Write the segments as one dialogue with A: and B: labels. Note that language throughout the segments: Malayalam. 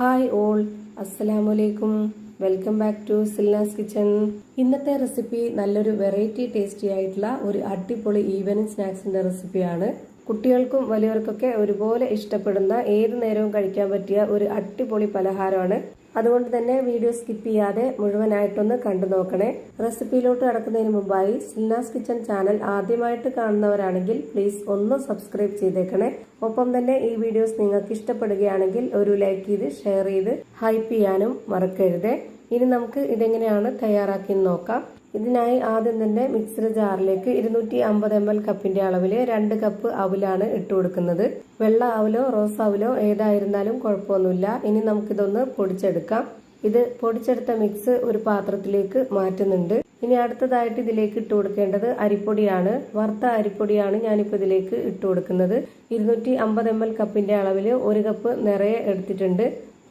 A: ഹായ് ഓൾ, അസ്സലാമലൈക്കും. Welcome back to Silna's kitchen. ഇന്നത്തെ റെസിപ്പി നല്ലൊരു വെറൈറ്റി ടേസ്റ്റി ആയിട്ടുള്ള ഒരു അടിപൊളി ഈവനിങ് സ്നാക്സിന്റെ റെസിപ്പിയാണ്. കുട്ടികൾക്കും വലിയവർക്കൊക്കെ ഒരുപോലെ ഇഷ്ടപ്പെടുന്ന ഏത് നേരവും കഴിക്കാൻ പറ്റിയ ഒരു അടിപൊളി പലഹാരമാണ്. അതുകൊണ്ട് തന്നെ വീഡിയോ സ്കിപ്പ് ചെയ്യാതെ മുഴുവനായിട്ടൊന്ന് കണ്ടു നോക്കണേ. റെസിപ്പിയിലോട്ട് കടക്കുന്നതിന് മുമ്പായി സിൽനാസ് കിച്ചൺ ചാനൽ ആദ്യമായിട്ട് കാണുന്നവരാണെങ്കിൽ പ്ലീസ് ഒന്ന് സബ്സ്ക്രൈബ് ചെയ്തേക്കണേ. ഒപ്പം തന്നെ ഈ വീഡിയോസ് നിങ്ങൾക്ക് ഇഷ്ടപ്പെടുകയാണെങ്കിൽ ഒരു ലൈക്ക് ചെയ്ത് ഷെയർ ചെയ്ത് ഹൈപ്പ് ചെയ്യാനും മറക്കരുത്. ഇനി നമുക്ക് ഇതെങ്ങനെയാണ് തയ്യാറാക്കി നോക്കാം. ഇതിനായി ആദ്യം തന്നെ മിക്സിയുടെ ജാറിലേക്ക് 250 ml കപ്പിന്റെ അളവില് 2 കപ്പ് അവലാണ് ഇട്ട് കൊടുക്കുന്നത്. വെള്ള അവലോ റോസ് അവലോ ഏതായിരുന്നാലും കുഴപ്പമൊന്നുമില്ല. ഇനി നമുക്കിതൊന്ന് പൊടിച്ചെടുക്കാം. ഇത് പൊടിച്ചെടുത്ത മിക്സ് ഒരു പാത്രത്തിലേക്ക് മാറ്റുന്നുണ്ട്. ഇനി അടുത്തതായിട്ട് ഇതിലേക്ക് ഇട്ട് കൊടുക്കേണ്ടത് അരിപ്പൊടിയാണ്. വറുത്ത അരിപ്പൊടിയാണ് ഞാനിപ്പോൾ ഇതിലേക്ക് ഇട്ട് കൊടുക്കുന്നത്. 250 ml കപ്പിന്റെ അളവില് 1 കപ്പ് നിറയെ എടുത്തിട്ടുണ്ട്.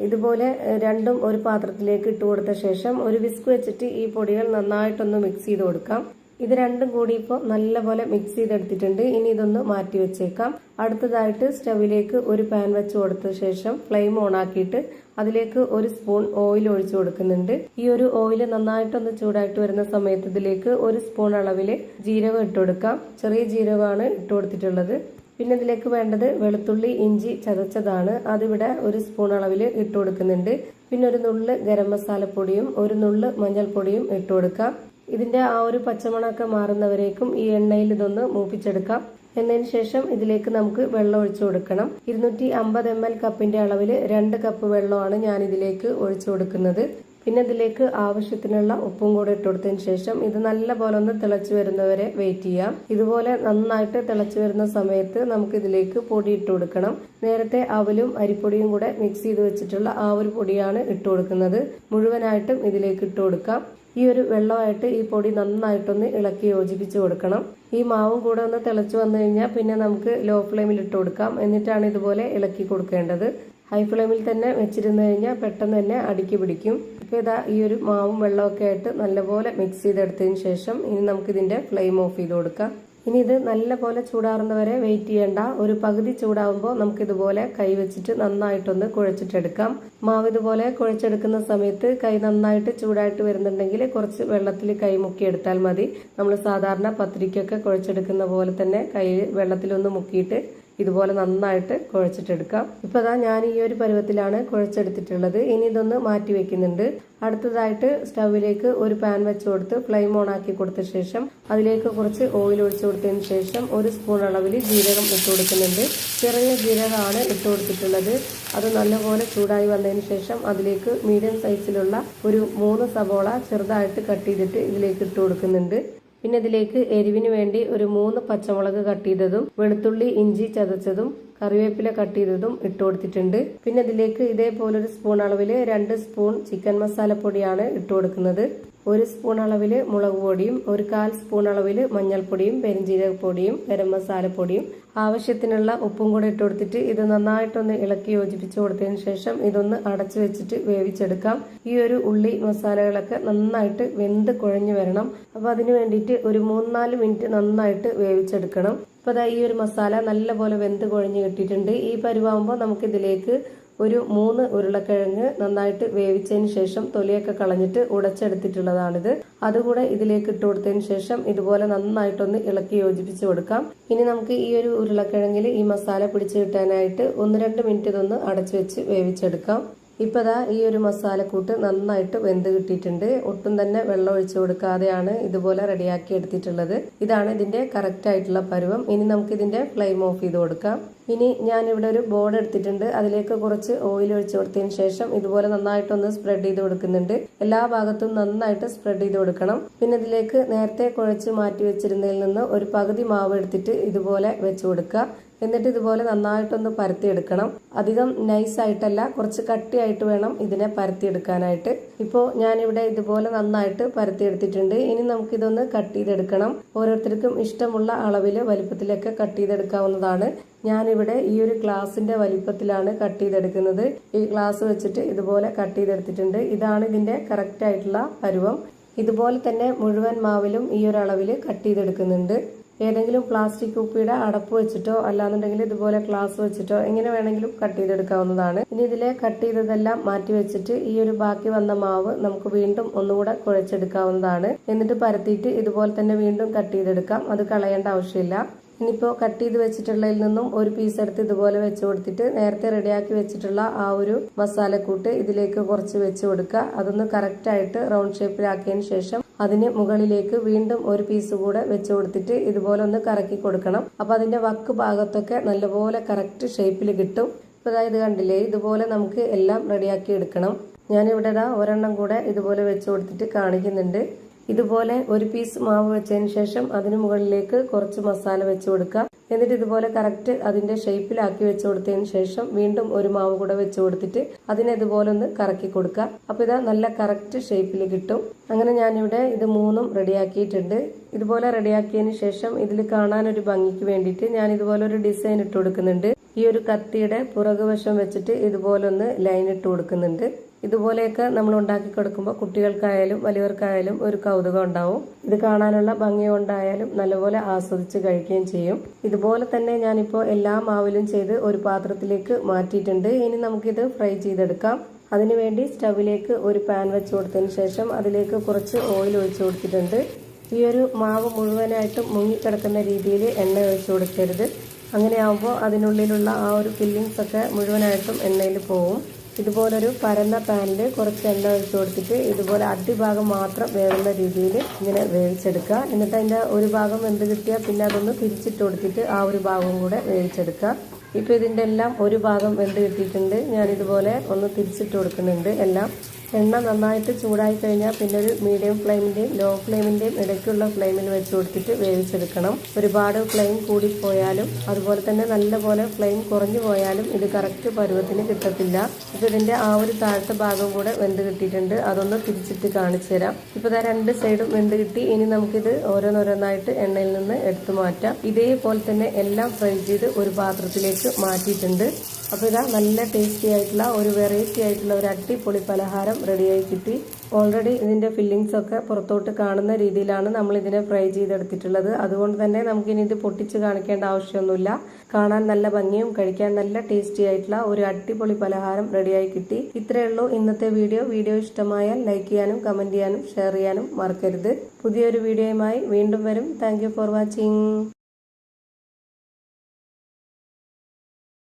A: ഇതുപോലെ രണ്ടും ഒരു പാത്രത്തിലേക്ക് ഇട്ട് കൊടുത്ത ശേഷം ഒരു വിസ്ക് വെച്ചിട്ട് ഈ പൊടികൾ നന്നായിട്ടൊന്ന് മിക്സ് ചെയ്ത് കൊടുക്കാം. ഇത് രണ്ടും കൂടി ഇപ്പോൾ നല്ലപോലെ മിക്സ് ചെയ്തെടുത്തിട്ടുണ്ട്. ഇനി ഇതൊന്ന് മാറ്റി വെച്ചേക്കാം. അടുത്തതായിട്ട് സ്റ്റവിലേക്ക് ഒരു പാൻ വെച്ച് കൊടുത്ത ശേഷം ഫ്ലെയിം ഓൺ ആക്കിയിട്ട് അതിലേക്ക് 1 സ്പൂൺ ഓയിൽ ഒഴിച്ചു കൊടുക്കുന്നുണ്ട്. ഈ ഒരു ഓയിൽ നന്നായിട്ടൊന്ന് ചൂടായിട്ട് വരുന്ന സമയത്ത് ഇതിലേക്ക് 1 സ്പൂൺ അളവിൽ ജീരകം ഇട്ട് കൊടുക്കാം. ചെറിയ ജീരകമാണ് ഇട്ട് കൊടുത്തിട്ടുള്ളത്. പിന്നെ ഇതിലേക്ക് വേണ്ടത് വെളുത്തുള്ളി ഇഞ്ചി ചതച്ചതാണ്. അതിവിടെ 1 സ്പൂൺ അളവിൽ ഇട്ട് കൊടുക്കുന്നുണ്ട്. പിന്നെ ഒരു നുള്ള് ഗരം മസാലപ്പൊടിയും 1 നുള്ള് മഞ്ഞൾപ്പൊടിയും ഇട്ട് കൊടുക്കാം. ഇതിന്റെ ആ ഒരു പച്ചമണമൊക്കെ മാറുന്നവരേക്കും ഈ എണ്ണയിൽ ഇതൊന്ന് മൂപ്പിച്ചെടുക്കാം. എന്നതിന് ശേഷം ഇതിലേക്ക് നമുക്ക് വെള്ളം ഒഴിച്ചു കൊടുക്കണം. 250 ml കപ്പിന്റെ അളവിൽ 2 കപ്പ് വെള്ളമാണ് ഞാൻ ഇതിലേക്ക് ഒഴിച്ചു കൊടുക്കുന്നത്. പിന്നെ ഇതിലേക്ക് ആവശ്യത്തിനുള്ള ഉപ്പും കൂടെ ഇട്ട് കൊടുത്തതിന് ശേഷം ഇത് നല്ല പോലെ ഒന്ന് തിളച്ചു വരുന്നവരെ വെയിറ്റ് ചെയ്യാം. ഇതുപോലെ നന്നായിട്ട് തിളച്ചു വരുന്ന സമയത്ത് നമുക്ക് ഇതിലേക്ക് പൊടി ഇട്ട് കൊടുക്കണം. നേരത്തെ അവലും അരിപ്പൊടിയും കൂടെ മിക്സ് ചെയ്ത് വെച്ചിട്ടുള്ള ആ ഒരു പൊടിയാണ് ഇട്ട് കൊടുക്കുന്നത്. മുഴുവനായിട്ടും ഇതിലേക്ക് ഇട്ട് കൊടുക്കാം. ഈ ഒരു വെള്ളമായിട്ട് ഈ പൊടി നന്നായിട്ടൊന്ന് ഇളക്കി യോജിപ്പിച്ച് കൊടുക്കണം. ഈ മാവും കൂടെ ഒന്ന് തിളച്ചു വന്നു കഴിഞ്ഞാൽ പിന്നെ നമുക്ക് ലോ ഫ്ലെയിമിൽ ഇട്ട് കൊടുക്കാം. എന്നിട്ടാണ് ഇതുപോലെ ഇളക്കി കൊടുക്കേണ്ടത്. ഹൈ ഫ്ലെയിമിൽ തന്നെ വെച്ചിരുന്നു കഴിഞ്ഞാൽ പെട്ടെന്ന് തന്നെ അടുക്കി പിടിക്കും. ഇപ്പോൾ ഇതാ ഈ ഒരു മാവും വെള്ളമൊക്കെ ആയിട്ട് നല്ലപോലെ മിക്സ് ചെയ്തെടുത്തതിന് ശേഷം ഇനി നമുക്കിതിന്റെ ഫ്ലെയിം ഓഫ് ചെയ്ത് കൊടുക്കാം. ഇനി ഇത് നല്ലപോലെ ചൂടാറുന്നവരെ വെയിറ്റ് ചെയ്യേണ്ട. ഒരു പകുതി ചൂടാവുമ്പോൾ നമുക്കിതുപോലെ കൈ വെച്ചിട്ട് നന്നായിട്ടൊന്ന് കുഴച്ചിട്ടെടുക്കാം. മാവ് ഇതുപോലെ കുഴച്ചെടുക്കുന്ന സമയത്ത് കൈ നന്നായിട്ട് ചൂടായിട്ട് വരുന്നുണ്ടെങ്കിൽ കുറച്ച് വെള്ളത്തിൽ കൈ മുക്കിയെടുത്താൽ മതി. നമ്മൾ സാധാരണ പത്തിരിക്കൊക്കെ കുഴച്ചെടുക്കുന്ന പോലെ തന്നെ കൈ വെള്ളത്തിലൊന്ന് മുക്കിയിട്ട് ഇതുപോലെ നന്നായിട്ട് കുഴച്ചിട്ടെടുക്കാം. ഇപ്പൊ അതാ ഞാൻ ഈ ഒരു പരുവത്തിലാണ് കുഴച്ചെടുത്തിട്ടുള്ളത്. ഇനി ഇതൊന്ന് മാറ്റി വെക്കുന്നുണ്ട്. അടുത്തതായിട്ട് സ്റ്റവിലേക്ക് ഒരു പാൻ വെച്ച് കൊടുത്ത് ഫ്ലെയിം ഓൺ ആക്കി കൊടുത്ത ശേഷം അതിലേക്ക് കുറച്ച് ഓയിൽ ഒഴിച്ചു കൊടുത്തതിന് ശേഷം 1 സ്പൂൺ അളവിൽ ജീരകം ഇട്ട് കൊടുക്കുന്നുണ്ട്. ചെറിയ ജീരകമാണ് ഇട്ട് കൊടുത്തിട്ടുള്ളത്. അത് നല്ലപോലെ ചൂടായി വന്നതിന് ശേഷം അതിലേക്ക് മീഡിയം സൈസിലുള്ള ഒരു 3 സവോള ചെറുതായിട്ട് കട്ട് ചെയ്തിട്ട് ഇതിലേക്ക് ഇട്ട് കൊടുക്കുന്നുണ്ട്. പിന്നെ ഇതിലേക്ക് എരിവിന് വേണ്ടി ഒരു 3 പച്ചമുളക് കട്ട് ചെയ്തതും വെളുത്തുള്ളി ഇഞ്ചി ചതച്ചതും കറിവേപ്പില കട്ട് ചെയ്തതും ഇട്ട് കൊടുത്തിട്ടുണ്ട്. പിന്നെ ഇതിലേക്ക് ഇതേപോലെ 1 സ്പൂൺ അളവിൽ 2 സ്പൂൺ ചിക്കൻ മസാലപ്പൊടിയാണ് ഇട്ട് കൊടുക്കുന്നത്. 1 സ്പൂൺ അളവിൽ മുളക് പൊടിയും 1/4 സ്പൂൺ അളവിൽ മഞ്ഞൾപ്പൊടിയും പെരിഞ്ജീരകപ്പൊടിയും ഗരം മസാലപ്പൊടിയും ആവശ്യത്തിനുള്ള ഉപ്പും കൂടെ ഇട്ട് കൊടുത്തിട്ട് ഇത് നന്നായിട്ടൊന്ന് ഇളക്കി യോജിപ്പിച്ച് കൊടുത്തതിന് ശേഷം ഇതൊന്ന് അടച്ചു വെച്ചിട്ട് വേവിച്ചെടുക്കാം. ഈ ഒരു ഉള്ളി മസാലകളൊക്കെ നന്നായിട്ട് വെന്ത് കുഴഞ്ഞു വരണം. അപ്പോൾ അതിന് വേണ്ടിയിട്ട് ഒരു 3-4 മിനിറ്റ് നന്നായിട്ട് വേവിച്ചെടുക്കണം. അപ്പോൾ അതാ ഈ ഒരു മസാല നല്ലപോലെ വെന്ത് കുഴഞ്ഞ് കിട്ടിയിട്ടുണ്ട്. ഈ പരുവാകുമ്പോൾ നമുക്കിതിലേക്ക് ഒരു 3 ഉരുളക്കിഴങ്ങ് നന്നായിട്ട് വേവിച്ചതിന് ശേഷം തൊലിയൊക്കെ കളഞ്ഞിട്ട് ഉടച്ചെടുത്തിട്ടുള്ളതാണിത്. അതുകൂടെ ഇതിലേക്ക് ഇട്ട് കൊടുത്തതിന് ശേഷം ഇതുപോലെ നന്നായിട്ടൊന്ന് ഇളക്കി യോജിപ്പിച്ച് കൊടുക്കാം. ഇനി നമുക്ക് ഈ ഒരു ഉരുളക്കിഴങ്ങിൽ ഈ മസാല പിടിച്ചു കിട്ടാനായിട്ട് 1-2 മിനിറ്റ് ഇതൊന്ന് അടച്ചു വെച്ച് വേവിച്ചെടുക്കാം. ഇപ്പൊ ദാ ഈ ഒരു മസാലക്കൂട്ട് നന്നായിട്ട് വെന്ത് കിട്ടിയിട്ടുണ്ട്. ഒട്ടും തന്നെ വെള്ളം ഒഴിച്ചു കൊടുക്കാതെയാണ് ഇതുപോലെ റെഡിയാക്കി എടുത്തിട്ടുള്ളത്. ഇതാണ് ഇതിന്റെ കറക്റ്റ് ആയിട്ടുള്ള പരുവം. ഇനി നമുക്ക് ഇതിന്റെ ഫ്ലെയിം ഓഫ് ചെയ്ത് കൊടുക്കാം. ഇനി ഞാൻ ഇവിടെ ഒരു ബോർഡ് എടുത്തിട്ടുണ്ട്. അതിലേക്ക് കുറച്ച് ഓയിൽ ഒഴിച്ചു കൊടുത്തതിന് ശേഷം ഇതുപോലെ നന്നായിട്ടൊന്ന് സ്പ്രെഡ് ചെയ്ത് കൊടുക്കുന്നുണ്ട്. എല്ലാ ഭാഗത്തും നന്നായിട്ട് സ്പ്രെഡ് ചെയ്ത് കൊടുക്കണം. പിന്നെ ഇതിലേക്ക് നേരത്തെ കുഴച്ച് മാറ്റി വെച്ചിരുന്നതിൽ നിന്ന് ഒരു പകുതി മാവ് എടുത്തിട്ട് ഇതുപോലെ വെച്ച് കൊടുക്കുക. എന്നിട്ട് ഇതുപോലെ നന്നായിട്ടൊന്ന് പരത്തിയെടുക്കണം. അധികം നൈസായിട്ടല്ല, കുറച്ച് കട്ടിയായിട്ട് വേണം ഇതിനെ പരത്തിയെടുക്കാനായിട്ട്. ഇപ്പോൾ ഞാനിവിടെ ഇതുപോലെ നന്നായിട്ട് പരത്തിയെടുത്തിട്ടുണ്ട്. ഇനി നമുക്കിതൊന്ന് കട്ട് ചെയ്തെടുക്കണം. ഓരോരുത്തർക്കും ഇഷ്ടമുള്ള അളവിൽ വലിപ്പത്തിലൊക്കെ കട്ട് ചെയ്തെടുക്കാവുന്നതാണ്. ഞാനിവിടെ ഈ ഒരു ഗ്ലാസിന്റെ വലിപ്പത്തിലാണ് കട്ട് ചെയ്തെടുക്കുന്നത്. ഈ ഗ്ലാസ് വെച്ചിട്ട് ഇതുപോലെ കട്ട് ചെയ്തെടുത്തിട്ടുണ്ട്. ഇതാണ് ഇതിന്റെ കറക്റ്റ് ആയിട്ടുള്ള പരുവം. ഇതുപോലെ തന്നെ മുഴുവൻ മാവിലും ഈ ഒരു അളവിൽ കട്ട് ചെയ്തെടുക്കുന്നുണ്ട്. ഏതെങ്കിലും പ്ലാസ്റ്റിക് കുപ്പിയുടെ അടപ്പ് വെച്ചിട്ടോ അല്ലാന്നുണ്ടെങ്കിൽ ഇതുപോലെ ഗ്ലാസ് വെച്ചിട്ടോ എങ്ങനെ വേണമെങ്കിലും കട്ട് ചെയ്തെടുക്കാവുന്നതാണ്. ഇനി ഇതിലെ കട്ട് ചെയ്തതെല്ലാം മാറ്റി വെച്ചിട്ട് ഈ ഒരു ബാക്കി വന്ന മാവ് നമുക്ക് വീണ്ടും ഒന്നുകൂടെ കുഴച്ചെടുക്കാവുന്നതാണ്. എന്നിട്ട് പരത്തിയിട്ട് ഇതുപോലെ തന്നെ വീണ്ടും കട്ട് ചെയ്തെടുക്കാം. അത് കളയേണ്ട ആവശ്യമില്ല. ഇനിയിപ്പോൾ കട്ട് ചെയ്ത് വെച്ചിട്ടുള്ളതിൽ നിന്നും ഒരു പീസ് എടുത്ത് ഇതുപോലെ വെച്ച് കൊടുത്തിട്ട് നേരത്തെ റെഡിയാക്കി വെച്ചിട്ടുള്ള ആ ഒരു മസാലക്കൂട്ട് ഇതിലേക്ക് കുറച്ച് വെച്ച് കൊടുക്കുക. അതൊന്ന് കറക്റ്റായിട്ട് റൗണ്ട് ഷേപ്പിലാക്കിയതിന് ശേഷം അതിന് മുകളിലേക്ക് വീണ്ടും ഒരു പീസ് കൂടെ വെച്ച് കൊടുത്തിട്ട് ഇതുപോലെ ഒന്ന് കറക്കി കൊടുക്കണം. അപ്പൊ അതിന്റെ വക്ക് ഭാഗത്തൊക്കെ നല്ലപോലെ കറക്റ്റ് ഷേപ്പിൽ കിട്ടും. ഇപ്പൊ ഇത് കണ്ടില്ലേ, ഇതുപോലെ നമുക്ക് എല്ലാം റെഡിയാക്കി എടുക്കണം. ഞാനിവിടെ ഒരെണ്ണം കൂടെ ഇതുപോലെ വെച്ച് കൊടുത്തിട്ട് കാണിക്കുന്നുണ്ട്. ഇതുപോലെ ഒരു പീസ് മാവ് വെച്ചതിന് ശേഷം അതിന് മുകളിലേക്ക് കുറച്ച് മസാല വെച്ച് കൊടുക്കുക. എന്നിട്ട് ഇതുപോലെ കറക്റ്റ് അതിന്റെ ഷേപ്പിലാക്കി വെച്ച് കൊടുത്തതിന് ശേഷം വീണ്ടും ഒരു മാവ് കൂടെ വെച്ച് കൊടുത്തിട്ട് അതിനെ ഇതുപോലെ ഒന്ന് കറക്കി കൊടുക്കുക. അപ്പൊ ഇതാ നല്ല കറക്റ്റ് ഷേപ്പിൽ കിട്ടും. അങ്ങനെ ഞാനിവിടെ ഇത് മൂന്നും റെഡിയാക്കിയിട്ടുണ്ട്. ഇതുപോലെ റെഡിയാക്കിയതിന് ശേഷം ഇതിൽ കാണാനൊരു ഭംഗിക്ക് വേണ്ടിയിട്ട് ഞാൻ ഇതുപോലെ ഒരു ഡിസൈൻ ഇട്ട് കൊടുക്കുന്നുണ്ട്. ഈ ഒരു കത്തിയുടെ പുറകുവശം വെച്ചിട്ട് ഇതുപോലെ ഒന്ന് ലൈൻ ഇട്ട് കൊടുക്കുന്നുണ്ട്. ഇതുപോലെയൊക്കെ നമ്മൾ ഉണ്ടാക്കി കൊടുക്കുമ്പോൾ കുട്ടികൾക്കായാലും വലിയവർക്കായാലും ഒരു കൗതുകം ഉണ്ടാവും. ഇത് കാണാനുള്ള ഭംഗി കൊണ്ടായാലും നല്ലപോലെ ആസ്വദിച്ച് കഴിക്കുകയും ചെയ്യും. ഇതുപോലെ തന്നെ ഞാനിപ്പോൾ എല്ലാ മാവിലും ചെയ്ത് ഒരു പാത്രത്തിലേക്ക് മാറ്റിയിട്ടുണ്ട്. ഇനി നമുക്കിത് ഫ്രൈ ചെയ്തെടുക്കാം. അതിനുവേണ്ടി സ്റ്റവിലേക്ക് ഒരു പാൻ വെച്ച് കൊടുത്തതിന് ശേഷം അതിലേക്ക് കുറച്ച് ഓയിൽ ഒഴിച്ചു കൊടുത്തിട്ടുണ്ട്. ഈ ഒരു മാവ് മുഴുവനായിട്ടും മുങ്ങിക്കിടക്കുന്ന രീതിയിൽ എണ്ണ ഒഴിച്ചു കൊടുക്കരുത്. അങ്ങനെയാവുമ്പോൾ അതിനുള്ളിലുള്ള ആ ഒരു ഫില്ലിങ്സ് ഒക്കെ മുഴുവനായിട്ടും എണ്ണയിൽ പോവും. ഇതുപോലൊരു പരന്ന പാനിൽ കുറച്ച് എണ്ണ ഒഴിച്ചു കൊടുത്തിട്ട് ഇതുപോലെ അടിഭാഗം മാത്രം വേവുന്ന രീതിയിൽ ഇങ്ങനെ വേവിച്ചെടുക്കുക. എന്നിട്ട് അതിൻ്റെ ഒരു ഭാഗം വെന്ത് കിട്ടിയാൽ പിന്നെ അതൊന്ന് തിരിച്ചിട്ട് കൊടുത്തിട്ട് ആ ഒരു ഭാഗവും കൂടെ വേവിച്ചെടുക്കുക. ഇപ്പം ഇതിൻ്റെ എല്ലാം ഒരു ഭാഗം വെന്ത് കിട്ടിയിട്ടുണ്ട്. ഞാനിതുപോലെ ഒന്ന് തിരിച്ചിട്ട് കൊടുക്കുന്നുണ്ട് എല്ലാം. എണ്ണ നന്നായിട്ട് ചൂടായി കഴിഞ്ഞാൽ പിന്നെ ഒരു മീഡിയം ഫ്ലെയിമിൻ്റെയും ലോ ഫ്ലെയിമിൻ്റെയും ഇടയ്ക്കുള്ള ഫ്ലെയിമിൽ വെച്ച് കൊടുത്തിട്ട് വേവിച്ചെടുക്കണം. ഒരുപാട് ഫ്ലെയിം കൂടിപ്പോയാലും അതുപോലെ തന്നെ നല്ലപോലെ ഫ്ലെയിം കുറഞ്ഞു പോയാലും ഇത് കറക്റ്റ് പരുവത്തിന് കിട്ടത്തില്ല. ഇപ്പം ഇതിൻ്റെ ആ ഒരു താഴത്തെ ഭാഗം കൂടെ വെന്ത് കിട്ടിയിട്ടുണ്ട്. അതൊന്ന് തിരിച്ചിട്ട് കാണിച്ചു തരാം. ഇപ്പോൾ ഇതാ രണ്ട് സൈഡും വെന്ത് കിട്ടി. ഇനി നമുക്കിത് ഓരോന്നോരോന്നായിട്ട് എണ്ണയിൽ നിന്ന് എടുത്തു മാറ്റാം. ഇതേപോലെ തന്നെ എല്ലാം ഫ്രൈ ചെയ്ത് ഒരു പാത്രത്തിലേക്ക് മാറ്റിയിട്ടുണ്ട്. അപ്പോൾ ഇതാ നല്ല ടേസ്റ്റി ആയിട്ടുള്ള ഒരു വെറൈറ്റി ആയിട്ടുള്ള ഒരു അടിപൊളി പലഹാരം റെഡിയായി കിട്ടി. ഓൾറെഡി ഇതിൻ്റെ ഫില്ലിങ്സ് ഒക്കെ പുറത്തോട്ട് കാണുന്ന രീതിയിലാണ് നമ്മൾ ഇതിനെ ഫ്രൈ ചെയ്തെടുത്തിട്ടുള്ളത്. അതുകൊണ്ട് തന്നെ നമുക്കിനി ഇത് പൊട്ടിച്ച് കാണിക്കേണ്ട ആവശ്യമൊന്നുമില്ല. കാണാൻ നല്ല ഭംഗിയും കഴിക്കാൻ നല്ല ടേസ്റ്റി ആയിട്ടുള്ള ഒരു അടിപൊളി പലഹാരം റെഡിയായി കിട്ടി. ഇത്രയേ ഉള്ളൂ ഇന്നത്തെ വീഡിയോ. വീഡിയോ ഇഷ്ടമായാൽ ലൈക്ക് ചെയ്യാനും കമൻറ്റ് ചെയ്യാനും ഷെയർ ചെയ്യാനും മറക്കരുത്. പുതിയൊരു വീഡിയോയുമായി വീണ്ടും വരും. Thank you for watching.